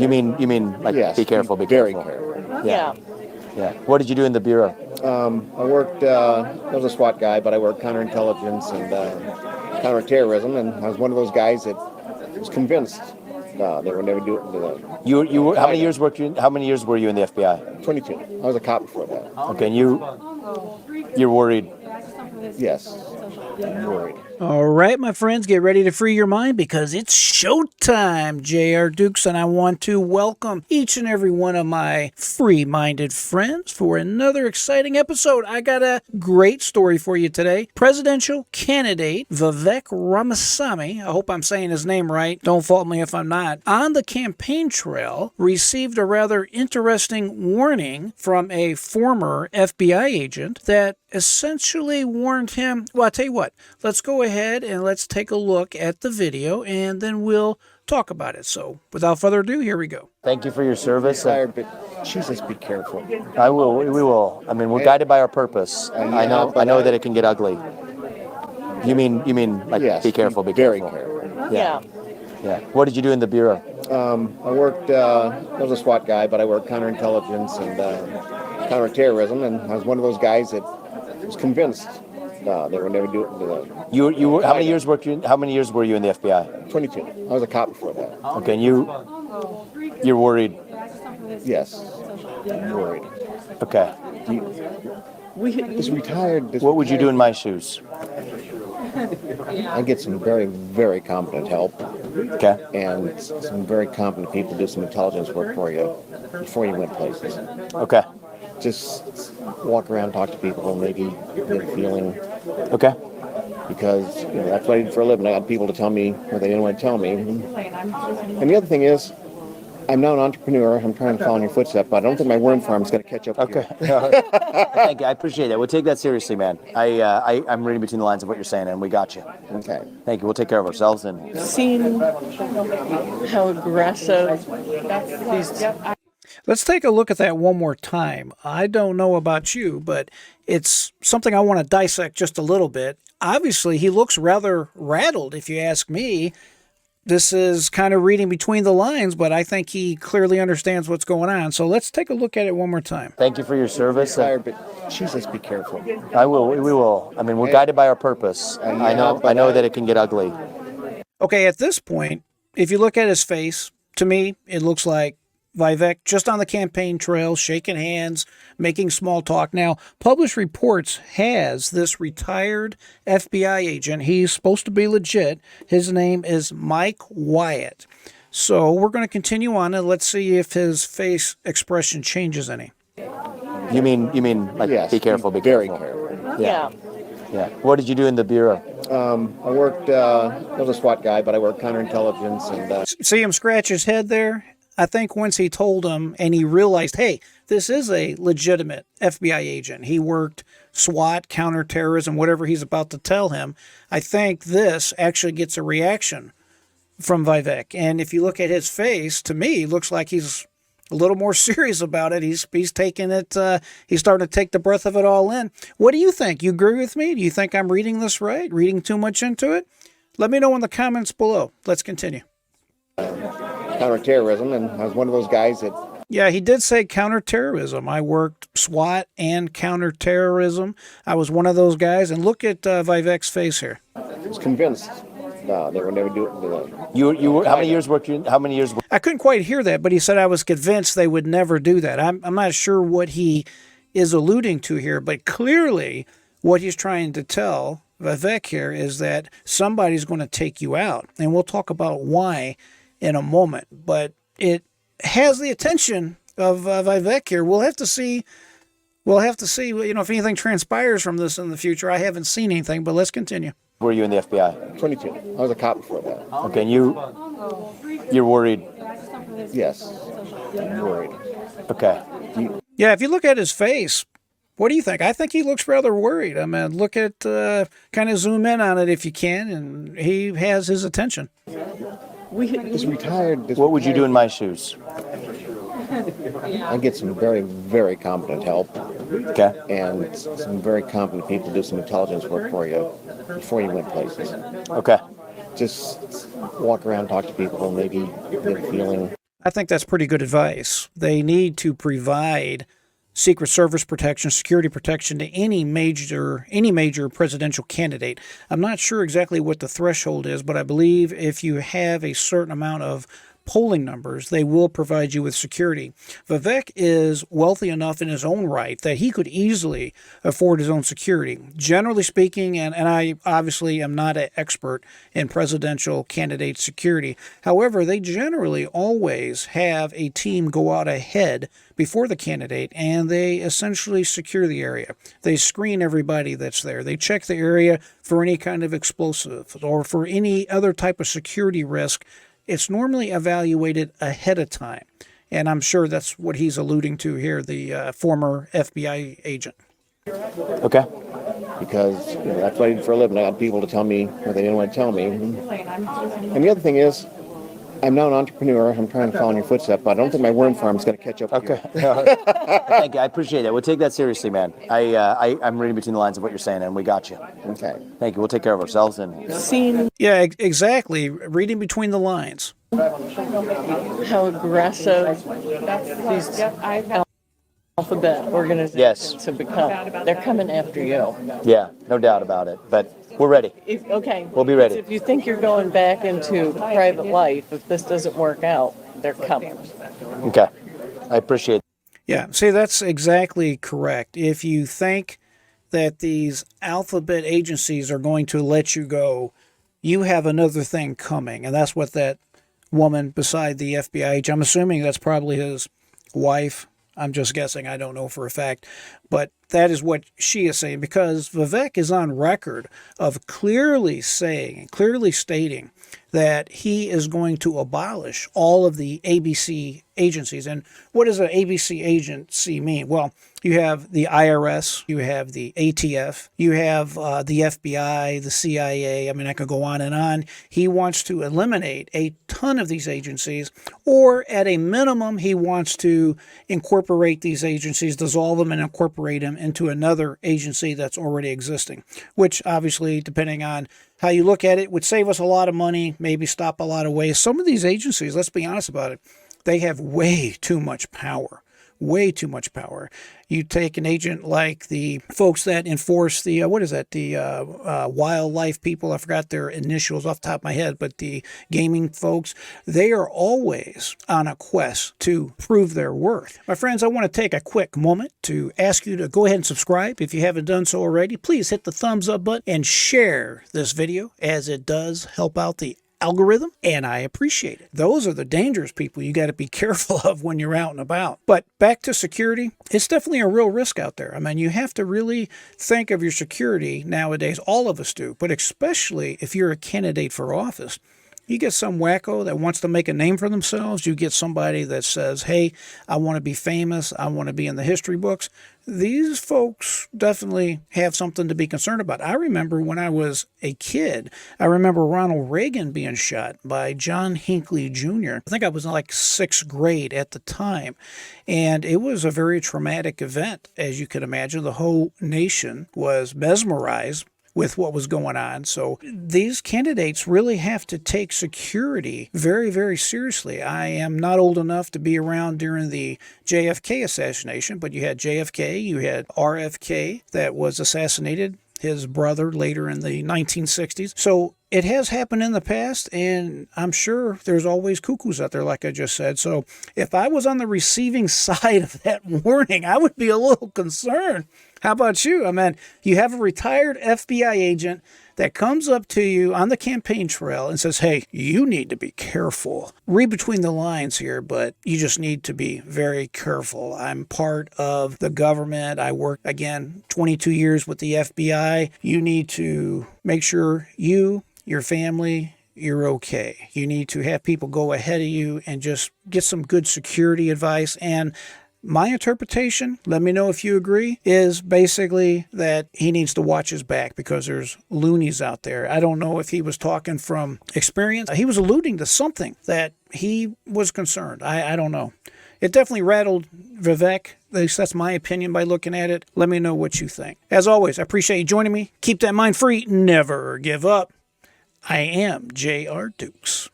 You mean like Yes, be careful, be very careful. careful. Yeah. Yeah. What did you do in the bureau? I worked, I was a SWAT guy, but I worked counterintelligence and counterterrorism, and I was one of those guys that was convinced they would never do it. You were, how many years were you in the FBI? 22. I was a cop before that. Okay, and you're worried. Yes, I'm worried. All right, my friends, get ready to free your mind because it's showtime, J.R. Dukes, and I want to welcome each and every one of my free-minded friends for another exciting episode. I got a great story for you today. Presidential candidate Vivek Ramaswamy, I hope I'm saying his name right, don't fault me if I'm not, on the campaign trail received a rather interesting warning from a former FBI agent that essentially warned him, well, I'll tell you what, let's go ahead and let's take a look at the video and then we'll talk about it. So without further ado, here we go. Thank you for your service. Tired, but Jesus, be careful. I will. We will. I mean, we're guided by our purpose. I know that it can get ugly. You mean like Yes, be careful, be very careful. careful. Yeah. Yeah. What did you do in the bureau? I worked, I was a SWAT guy, but I worked counterintelligence and counterterrorism, and I was one of those guys that was convinced they would never do it. You were, how many years were you in the FBI? 22. I was a cop before that. Okay, and you're worried. Yes, I'm worried. Okay. He's retired. What would you do in my shoes? I get some very, very competent help. Okay. And some very competent people do some intelligence work for you before you went places. Okay. Just walk around, talk to people, and maybe get a feeling. Okay. Because that's what I did for a living. I got people to tell me what they didn't want to tell me. And the other thing is, I'm now an entrepreneur. I'm trying to follow in your footsteps, but I don't think my worm farm is going to catch up. Okay. Thank you. I appreciate that. We'll take that seriously, man. I'm reading between the lines of what you're saying, and we got you. Okay. Thank you. We'll take care of ourselves. And seen how aggressive these. Let's take a look at that one more time. I don't know about you, but it's something I want to dissect just a little bit. Obviously, he looks rather rattled, if you ask me. This is kind of reading between the lines, but I think he clearly understands what's going on. So let's take a look at it one more time. thank you for your service. Tired, but Jesus, be careful. I will. We will. I mean, we're guided by our purpose. I know that it can get ugly. Okay, at this point, if you look at his face, to me, it looks like Vivek just on the campaign trail, shaking hands, making small talk. Now, Published Reports has this retired FBI agent. He's supposed to be legit. His name is Mike Wyatt. So we're going to continue on and let's see if his face expression changes any. You mean like Yes, be careful, be very careful. careful. Yeah. Yeah. What did you do in the bureau? I worked, I was a SWAT guy, but I worked counterintelligence and. See him scratch his head there? I think once he told him and he realized, hey, this is a legitimate FBI agent. He worked SWAT, counterterrorism, whatever he's about to tell him. I think this actually gets a reaction from Vivek. And if you look at his face, to me, it looks like he's a little more serious about it. He's taking it, he's starting to take the breath of it all in. What do you think? You agree with me? Do you think I'm reading this right? Reading too much into it? Let me know in the comments below. Let's continue. Counterterrorism, and I was one of those guys that. Yeah, he did say counterterrorism. I worked SWAT and counterterrorism. I was one of those guys. And look at Vivek's face here. Was convinced they would never do it. You were, how many years were I couldn't quite hear that, but he said I was convinced they would never do that. I'm not sure what he is alluding to here, but clearly what he's trying to tell Vivek here is that somebody's going to take you out. And we'll talk about why in a moment, but it has the attention of Vivek here. We'll have to see, if anything transpires from this in the future. I haven't seen anything, but let's continue. Were you in the FBI? 22. I was a cop before that. Okay, and you're worried. Yes, I'm worried. Okay. Yeah, if you look at his face, what do you think? I think he looks rather worried. I mean, look at, kind of zoom in on it if you can, and he has his attention. He's retired. What would you do in my shoes? I get some very, very competent help. Okay. And some very competent people do some intelligence work for you before you went places. Okay. Just walk around, talk to people, maybe get a feeling. I think that's pretty good advice. They need to provide Secret Service protection, security protection to any major presidential candidate. I'm not sure exactly what the threshold is, but I believe if you have a certain amount of polling numbers, they will provide you with security. Vivek is wealthy enough in his own right that he could easily afford his own security. Generally speaking, and I obviously am not an expert in presidential candidate security. However, they generally always have a team go out ahead before the candidate, and they essentially secure the area. They screen everybody that's there. They check the area for any kind of explosive or for any other type of security risk. It's normally evaluated ahead of time. And I'm sure that's what he's alluding to here, the former FBI agent. Okay. Because that's what I did for a living. I got people to tell me what they didn't want to tell me. And the other thing is, I'm now an entrepreneur. I'm trying to follow in your footsteps, but I don't think my worm farm is going to catch up with Okay. Thank you. I appreciate it. We'll take that seriously, man. I'm reading between the lines of what you're saying, and we got you. you. Okay. Thank you. We'll take care of ourselves. And Seen Yeah, exactly. Reading between the lines. how aggressive these alphabet organizations have become. They're coming after you. yeah, no doubt about it. But we're ready. Okay. We'll be ready. If you think you're going back into private life, if this doesn't work out, they're coming. Okay. I appreciate it. Yeah, see, that's exactly correct. If you think that these alphabet agencies are going to let you go, you have another thing coming. And that's what that woman beside the FBI agent, I'm assuming that's probably his wife. I'm just guessing. I don't know for a fact. But that is what she is saying, because Vivek is on record of clearly saying, clearly stating that he is going to abolish all of the ABC agencies. And what does an ABC agency mean? Well, you have the IRS, you have the ATF, you have the FBI, the CIA. I mean, I could go on and on. He wants to eliminate a ton of these agencies, or at a minimum, he wants to incorporate these agencies, dissolve them, and incorporate them into another agency that's already existing, which obviously, depending on how you look at it, would save us a lot of money, maybe stop a lot of waste. Some of these agencies, let's be honest about it, they have way too much power. Way too much power. You take an agent like the folks that enforce the, wildlife people, I forgot their initials off the top of my head, but the gaming folks, they are always on a quest to prove their worth. My friends, I want to take a quick moment to ask you to go ahead and subscribe. If you haven't done so already, please hit the thumbs up button and share this video, as it does help out the algorithm, and I appreciate it. Those are the dangerous people you got to be careful of when you're out and about. But back to security, it's definitely a real risk out there. I mean, you have to really think of your security nowadays. All of us do, but especially if you're a candidate for office. You get some wacko that wants to make a name for themselves. You get somebody that says, hey, I want to be famous. I want to be in the history books. These folks definitely have something to be concerned about. I remember when I was a kid, I remember Ronald Reagan being shot by John Hinckley Jr. I think I was in like 6th grade at the time. And it was a very traumatic event, as you can imagine. The whole nation was mesmerized with what was going on. So these candidates really have to take security very, very seriously. I am not old enough to be around during the JFK assassination, but you had JFK, you had RFK that was assassinated, his brother later in the 1960s. So it has happened in the past, and I'm sure there's always cuckoos out there, like I just said. So if I was on the receiving side of that warning, I would be a little concerned. How about you? I mean, you have a retired FBI agent that comes up to you on the campaign trail and says, hey, you need to be careful. Read between the lines here, but you just need to be very careful. I'm part of the government. I worked, again, 22 years with the FBI. You need to make sure you, your family, you're okay. You need to have people go ahead of you and just get some good security advice. And my interpretation, let me know if you agree, is basically that he needs to watch his back because there's loonies out there. I don't know if he was talking from experience. He was alluding to something that he was concerned. I don't know. It definitely rattled Vivek. At least that's my opinion by looking at it. Let me know what you think. As always, I appreciate you joining me. Keep that mind free. Never give up. I am J.R. Dukes.